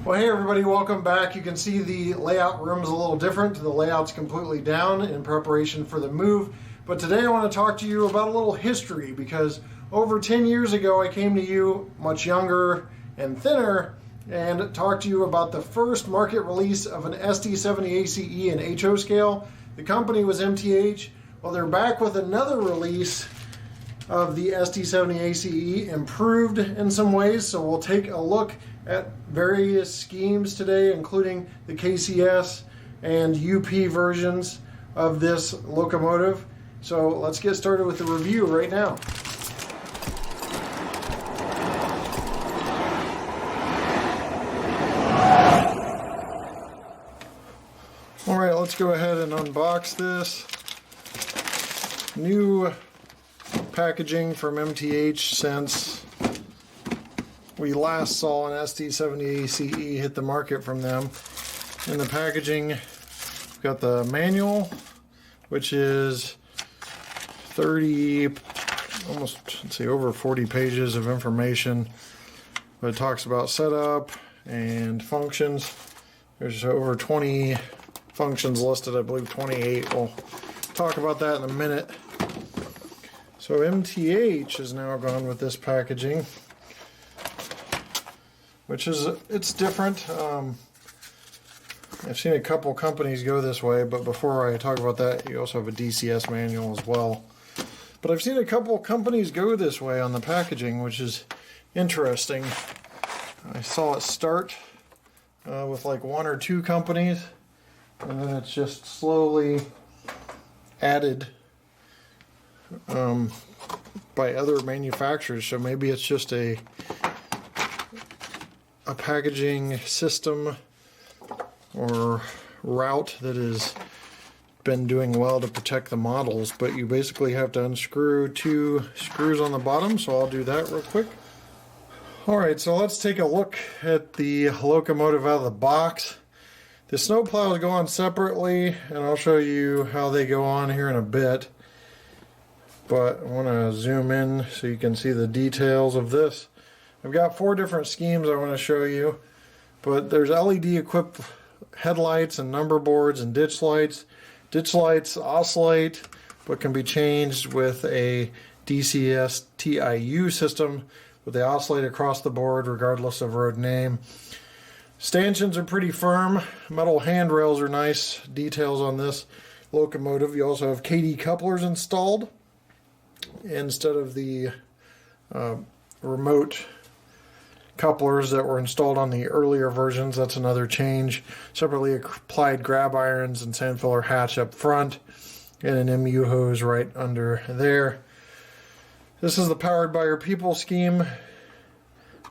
Well, hey everybody, welcome back. You can see the layout room is a little different. The layout's completely down in preparation for the move. But today I want to talk to you about a little history, because over 10 years ago I came to you much younger and thinner and talked to you about the first market release of an SD70ACe in HO scale. The company was MTH. Well, they're back with another release of the SD70ACe, improved in some ways. So we'll take a look at various schemes today, including the KCS and UP versions of this locomotive. So let's get started with the review right now. All right, let's go ahead and unbox this. New packaging from MTH since we last saw an SD70ACe hit the market from them. In the packaging, we've got the manual, which is 30, almost, let's see, over 40 pages of information. But it talks about setup and functions. There's over 20 functions listed, I believe 28. We'll talk about that in a minute. So MTH has now gone with this packaging, which is, it's different. I've seen a couple companies go this way, but before I talk about that, you also have a DCS manual as well. But I've seen a couple companies go this way on the packaging, which is interesting. I saw it start with like one or two companies, and then it's just slowly added by other manufacturers. So maybe it's just a packaging system or route that has been doing well to protect the models, but you basically have to unscrew two screws on the bottom, so I'll do that real quick. Alright, so let's take a look at the locomotive out of the box. The snowplows go on separately, and I'll show you how they go on here in a bit. But I want to zoom in so you can see the details of this. I've got 4 different schemes I want to show you, but there's LED equipped headlights and number boards and ditch lights. Ditch lights oscillate, but can be changed with a DCS TIU system, but they oscillate across the board regardless of road name. Stanchions are pretty firm. Metal handrails are nice. Details on this locomotive. You also have KD couplers installed instead of the remote couplers that were installed on the earlier versions. That's another change. Separately applied grab irons and sand filler hatch up front, and an MU hose right under there. This is the Powered by Your People scheme.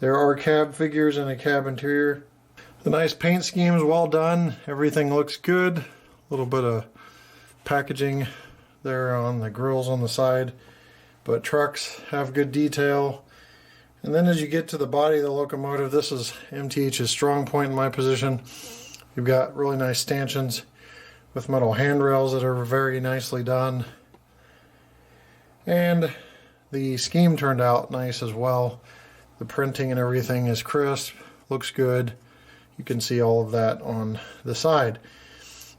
There are cab figures and a cab interior. The nice paint scheme is well done. Everything looks good. A little bit of packaging there on the grills on the side, but trucks have good detail. And then as you get to the body of the locomotive, this is MTH's strong point in my position. You've got really nice stanchions with metal handrails that are very nicely done. And the scheme turned out nice as well. The printing and everything is crisp, looks good. You can see all of that on the side.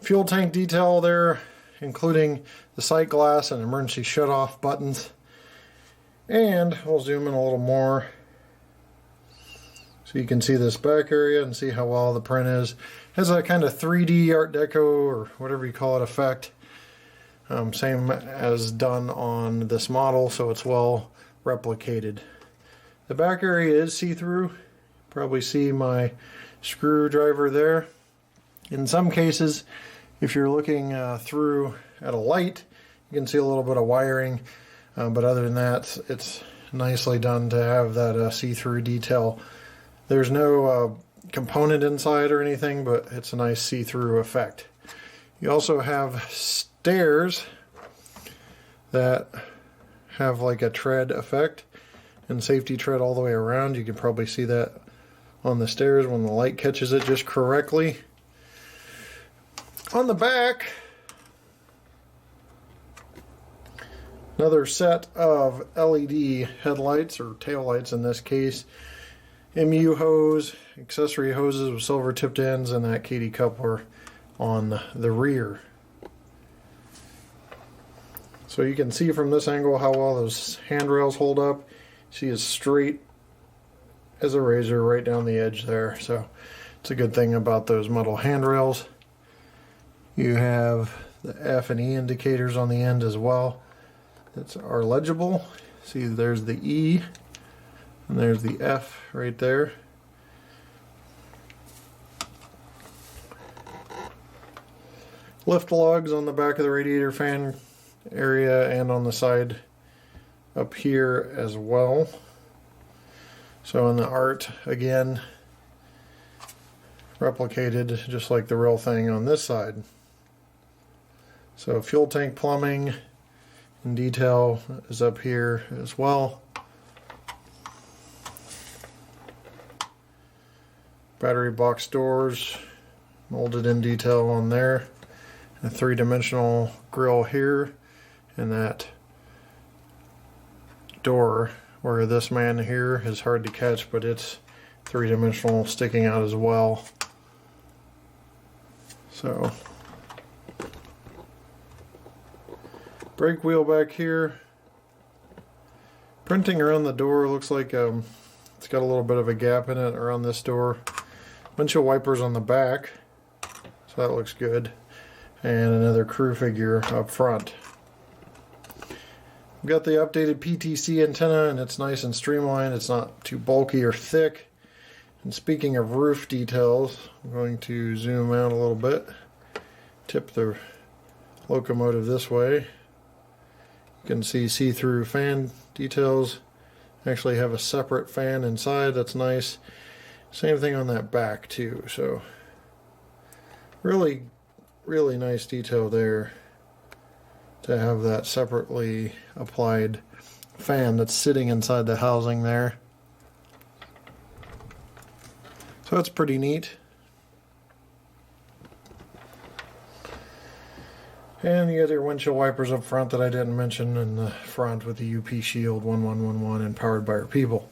Fuel tank detail there, including the sight glass and emergency shutoff buttons. And we'll zoom in a little more so you can see this back area and see how well the print is. It has a kind of 3D Art Deco or whatever you call it effect. Same as done on this model, so it's well replicated. The back area is see-through. Probably see my screwdriver there. In some cases, if you're looking through at a light, you can see a little bit of wiring. But other than that, it's nicely done to have that see-through detail. There's no component inside or anything, but it's a nice see-through effect. You also have stairs that have like a tread effect and safety tread all the way around. You can probably see that on the stairs when the light catches it just correctly. On the back, Another set of LED headlights, or taillights in this case, MU hose, accessory hoses with silver tipped ends, and that KD coupler on the rear. So you can see from this angle how well those handrails hold up. See, it's straight as a razor right down the edge there. So it's a good thing about those metal handrails. You have the F and E indicators on the end as well that are legible. See, there's the E and there's the F right there. Lift lugs on the back of the radiator fan area and on the side up here as well. So in the art, again, replicated just like the real thing on this side. So fuel tank plumbing in detail is up here as well. Battery box doors molded in detail on there. A three-dimensional grill here, and that door where this man here is hard to catch, but it's three-dimensional sticking out as well. So brake wheel back here. Printing around the door looks like it's got a little bit of a gap in it around this door. Windshield wipers on the back, so that looks good. And another crew figure up front. We've got the updated PTC antenna, and it's nice and streamlined. It's not too bulky or thick. And speaking of roof details, I'm going to zoom out a little bit, tip the locomotive this way. You can see-through fan details. Actually have a separate fan inside. That's nice. Same thing on that back too. So really nice detail there to have that separately applied fan that's sitting inside the housing there. So that's pretty neat. And you got your windshield wipers up front that I didn't mention in the front with the UP Shield 1111 and powered by our people.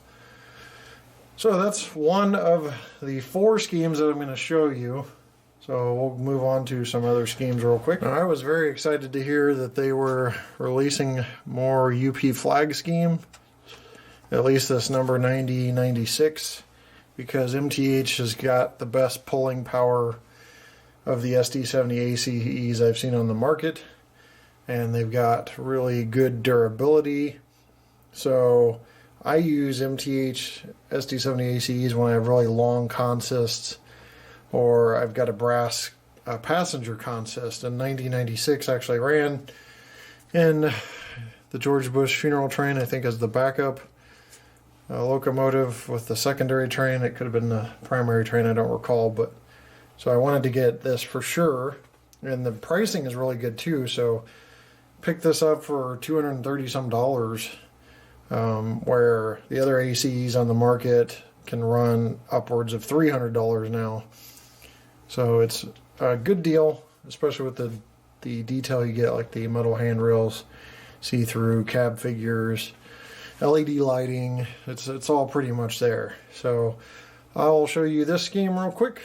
So that's one of the 4 schemes that I'm going to show you. So we'll move on to some other schemes real quick. Now, I was very excited to hear that they were releasing more UP flag scheme, at least this number 9096, because MTH has got the best pulling power of the SD70ACes I've seen on the market, and they've got really good durability. So I use MTH SD70ACes when I have really long consists, or I've got a brass passenger consist. And 9096 actually ran in the George Bush funeral train, I think, as the backup locomotive with the secondary train. It could have been the primary train, I don't recall, but so I wanted to get this for sure, and the pricing is really good too. So picked this up for $230 some, where the other ACs on the market can run upwards of $300 now. So it's a good deal, especially with the detail you get, like the metal handrails, see-through cab figures, LED lighting. It's all pretty much there. So I'll show you this scheme real quick.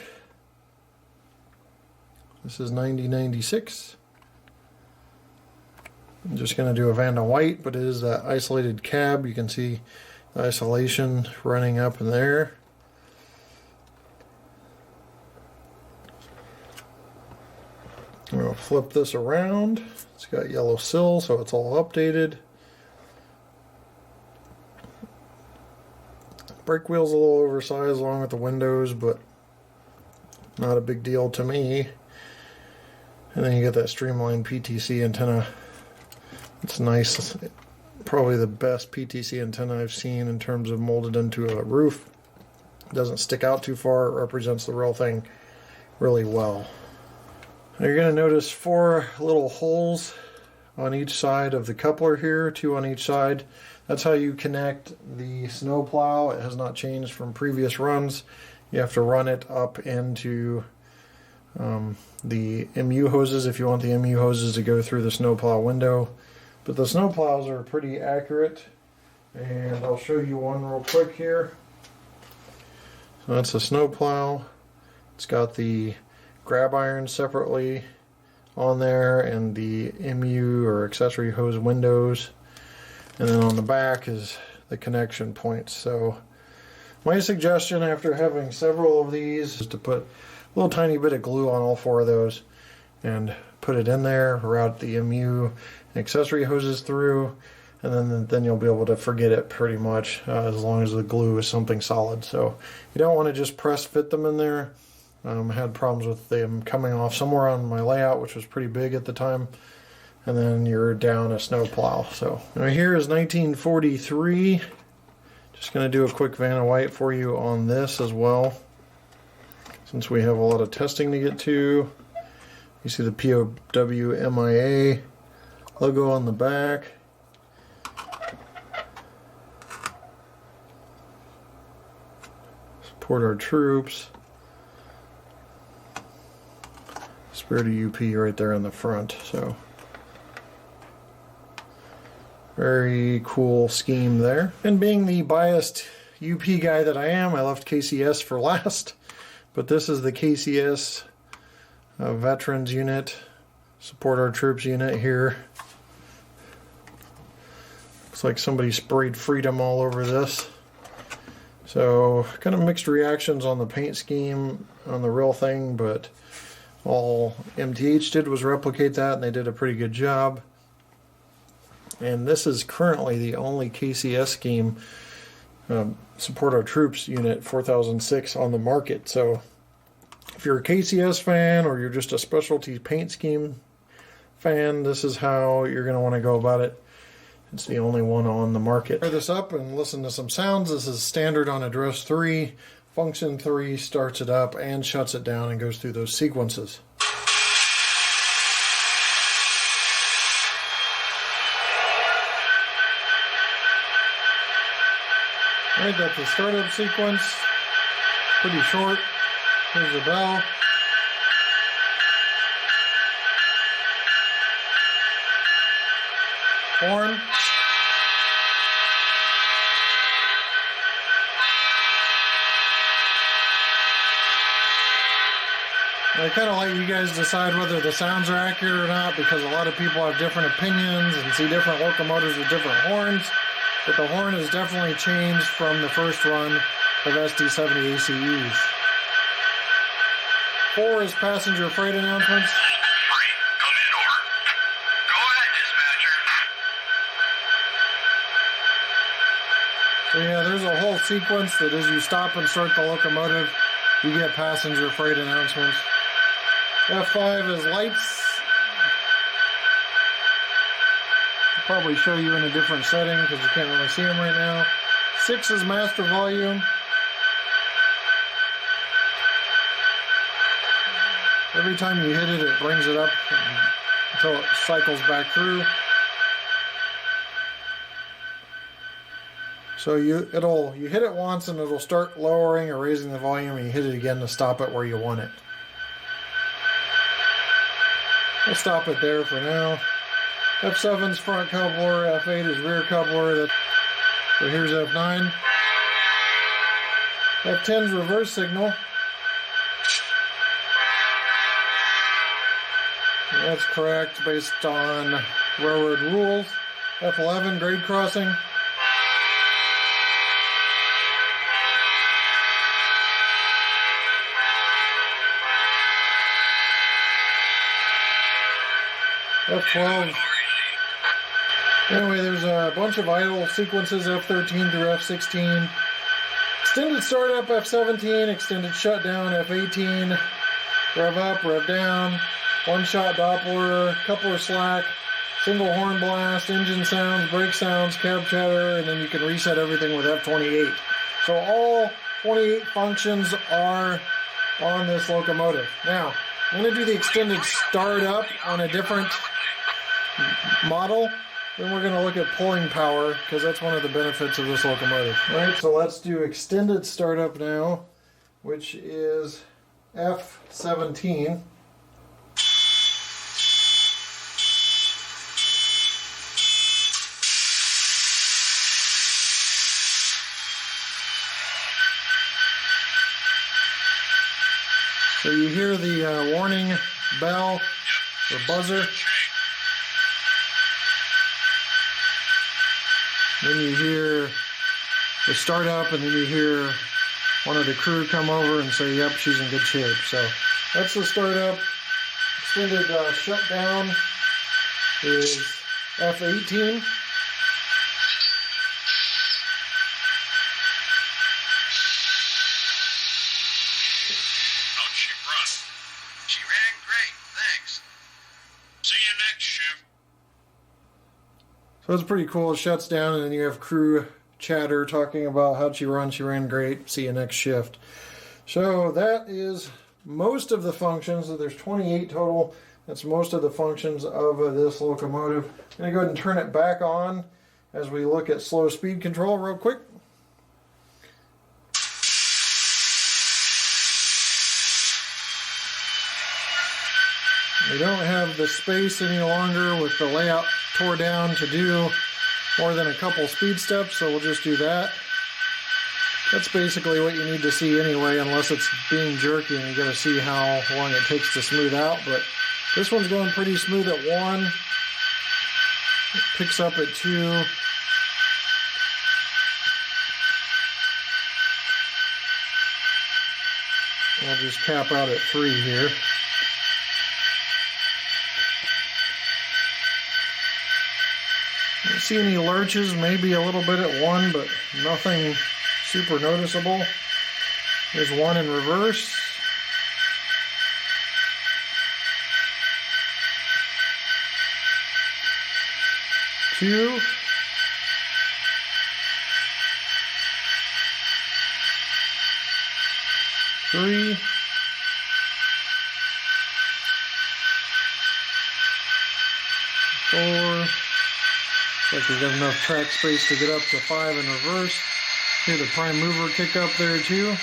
This is 9096. I'm just going to do a Vanda White, but it is that isolated cab. You can see the isolation running up in there. I'm going to flip this around. It's got yellow sill, so it's all updated. Brake wheel's a little oversized along with the windows, but not a big deal to me. And then you get that streamlined PTC antenna. It's nice. Probably the best PTC antenna I've seen in terms of molded into a roof. It doesn't stick out too far. It represents the real thing really well. Now you're going to notice 4 little holes on each side of the coupler here, 2 on each side. That's how you connect the snowplow. It has not changed from previous runs. You have to run it up into the MU hoses if you want the MU hoses to go through the snowplow window. But the snowplows are pretty accurate, and I'll show you one real quick here. That's a snowplow. It's got the grab iron separately on there and the MU or accessory hose windows. And then on the back is the connection points. So my suggestion after having several of these is to put a little tiny bit of glue on all four of those and put it in there, route the MU and accessory hoses through, and then you'll be able to forget it pretty much as long as the glue is something solid. So you don't want to just press fit them in there. I had problems with them coming off somewhere on my layout, which was pretty big at the time, and then you're down a snowplow. So now here is 1943. Just going to do a quick Vanna White for you on this as well, since we have a lot of testing to get to. You see the POWMIA logo on the back. Support our troops. Spirit of UP right there in the front. So very cool scheme there. And being the biased UP guy that I am, I left KCS for last. But this is the KCS Veterans unit. Support our troops unit here. Looks like somebody sprayed freedom all over this. So kind of mixed reactions on the paint scheme on the real thing, but all MTH did was replicate that, and they did a pretty good job. And this is currently the only KCS scheme, Support Our Troops unit 4006 on the market. So if you're a KCS fan or you're just a specialty paint scheme fan, this is how you're going to want to go about it. It's the only one on the market. Fire this up and listen to some sounds. This is standard on address 3. Function 3 starts it up and shuts it down and goes through those sequences. Alright, that's the startup sequence. Pretty short. Here's the bell. Horn. I kind of let you guys decide whether the sounds are accurate or not, because a lot of people have different opinions and see different locomotives with different horns. But the horn has definitely changed from the first run of SD70ACes. 4 is passenger freight announcements. Come in, over. Go ahead, dispatcher. So yeah, there's a whole sequence that as you stop and start the locomotive, you get passenger freight announcements. F5 is lights. I'll probably show you in a different setting because you can't really see them right now. 6 is master volume. Every time you hit it, it brings it up until it cycles back through. So you hit it once and it'll start lowering or raising the volume, and you hit it again to stop it where you want it. We'll stop it there for now. F7's front coupler, F8 is rear coupler. So here's F9. F10's reverse signal. That's correct based on railroad rules. F11 grade crossing. F12. Anyway, there's a bunch of idle sequences, F13 through F16. Extended startup, F17. Extended shutdown, F18. Rev up, rev down. One-shot Doppler, coupler slack, single horn blast, engine sounds, brake sounds, cab chatter, and then you can reset everything with F28. So all 28 functions are on this locomotive. Now, I'm going to do the extended startup on a different model. Then we're going to look at pulling power, because that's one of the benefits of this locomotive. All right, so let's do extended startup now, which is F17. So you hear the warning bell or buzzer. Then you hear the start up, and then you hear one of the crew come over and say, yep, she's in good shape. So that's the start up. Extended shutdown is F18. How'd she run? She ran great, thanks. See you next shift. So it's pretty cool. It shuts down, and then you have crew chatter talking about how'd she run. She ran great. See you next shift. So that is most of the functions. So there's 28 total. That's most of the functions of this locomotive. I'm going to go ahead and turn it back on as we look at slow speed control real quick. We don't have the space any longer with the layout tore down to do more than a couple speed steps, so we'll just do that. That's basically what you need to see anyway, unless it's being jerky and you got to see how long it takes to smooth out. But this one's going pretty smooth at 1. It picks up at 2. We'll just cap out at 3 here. Don't see any lurches, maybe a little bit at 1, but nothing super noticeable. There's 1 in reverse. Two. 3. 4. Looks like we got enough track space to get up to 5 in reverse. Hear the prime mover kick up there too.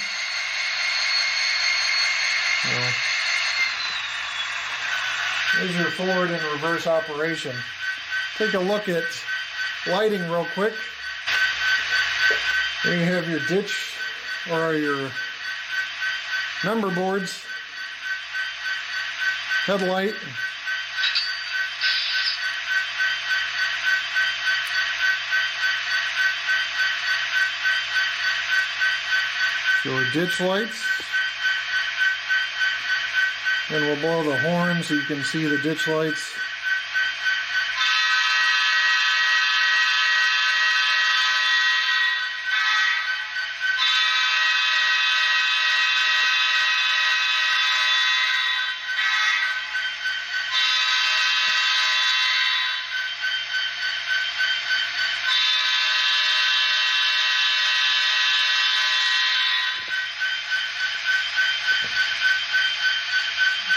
There's your forward and reverse operation. Take a look at lighting real quick. There you have your ditch or your number boards, headlight, your ditch lights, and we'll blow the horn so you can see the ditch lights.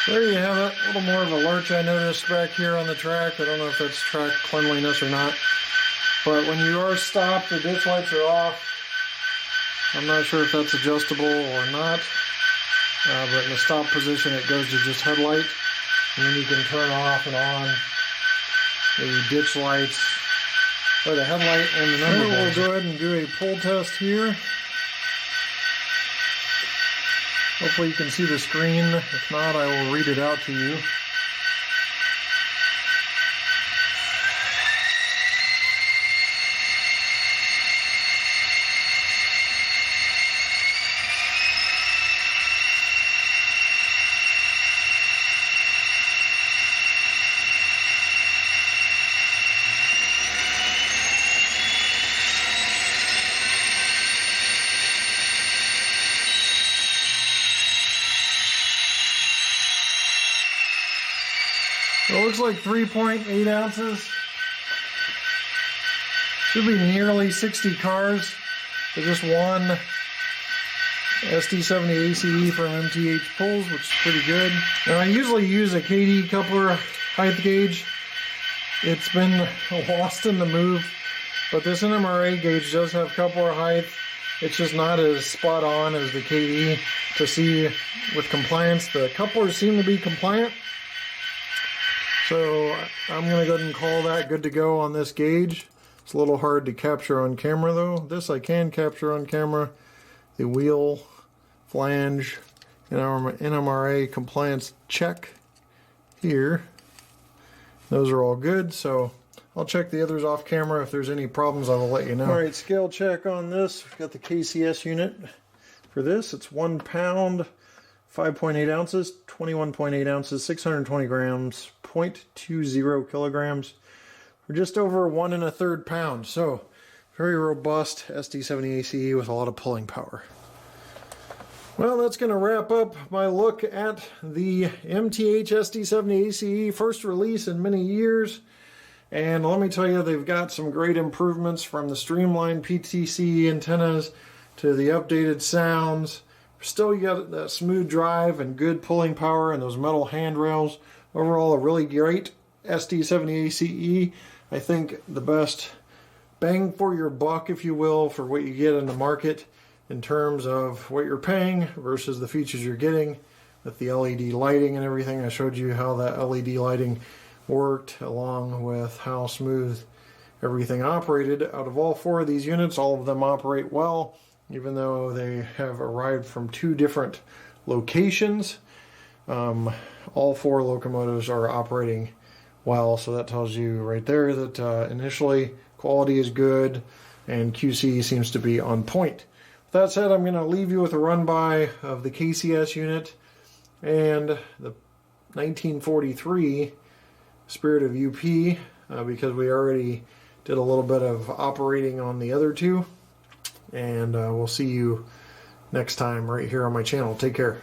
There you have it. A little more of a lurch I noticed back here on the track. I don't know if that's track cleanliness or not. But when you are stopped, the ditch lights are off. I'm not sure if that's adjustable or not. But in the stop position, it goes to just headlight. And then you can turn off and on the ditch lights, or the headlight and the number. We'll go ahead and do a pull test here. Hopefully you can see the screen. If not, I will read it out to you. It looks like 3.8 ounces. Should be nearly 60 cars for just one SD70ACe from MTH pulls, which is pretty good. Now I usually use a KD coupler height gauge. It's been lost in the move, but this NMRA gauge does have coupler height. It's just not as spot on as the KD to see with compliance. The couplers seem to be compliant. So I'm going to go ahead and call that good to go on this gauge. It's a little hard to capture on camera though. This I can capture on camera. The wheel, flange, NMRA compliance check here. Those are all good, so I'll check the others off camera. If there's any problems, I will let you know. All right, scale check on this. We've got the KCS unit for this. It's 1 pound, 5.8 ounces, 21.8 ounces, 620 grams, 0.20 kilograms. We're just over 1 1/3 pounds. So very robust SD70ACE with a lot of pulling power. Well, that's going to wrap up my look at the MTH SD70ACE first release in many years. And let me tell you, they've got some great improvements from the streamlined Ptc antennas to the updated sounds. Still, you got that smooth drive and good pulling power and those metal handrails. Overall, a really great SD70ACE. I think the best bang for your buck, if you will, for what you get in the market in terms of what you're paying versus the features you're getting with the LED lighting and everything. I showed you how that LED lighting worked along with how smooth everything operated. Out of all 4 of these units, all of them operate well, even though they have arrived from 2 different locations. All 4 locomotives are operating well, so that tells you right there that initially quality is good and QC seems to be on point. With that said, I'm going to leave you with a run-by of the KCS unit and the 1943 Spirit of UP because we already did a little bit of operating on the other 2. And we'll see you next time right here on my channel. Take care.